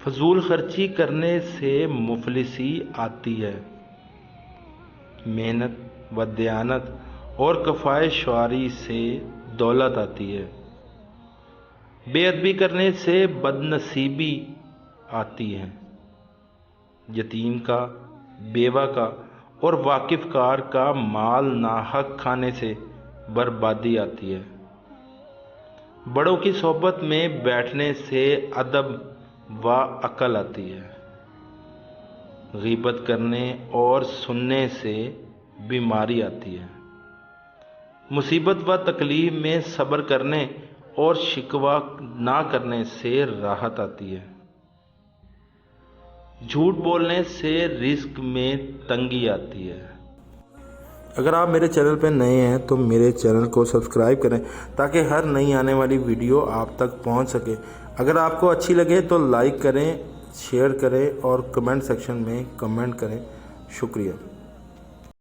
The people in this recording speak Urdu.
فضول خرچی کرنے سے مفلسی آتی ہے۔ محنت و دیانت اور کفایت شعاری سے دولت آتی ہے۔ بے ادبی کرنے سے بد نصیبی آتی ہے۔ یتیم کا، بیوہ کا اور واقف کار کا مال ناحق کھانے سے بربادی آتی ہے۔ بڑوں کی صحبت میں بیٹھنے سے ادب و عقل آتی ہے۔ غیبت کرنے اور سننے سے بیماری آتی ہے۔ مصیبت و تکلیف میں صبر کرنے اور شکوہ نہ کرنے سے راحت آتی ہے۔ جھوٹ بولنے سے رزق میں تنگی آتی ہے۔ اگر آپ میرے چینل پہ نئے ہیں تو میرے چینل کو سبسکرائب کریں تاکہ ہر نئی آنے والی ویڈیو آپ تک پہنچ سکے۔ اگر آپ کو اچھی لگے تو لائک کریں، شیئر کریں اور کمنٹ سیکشن میں کمنٹ کریں۔ شکریہ۔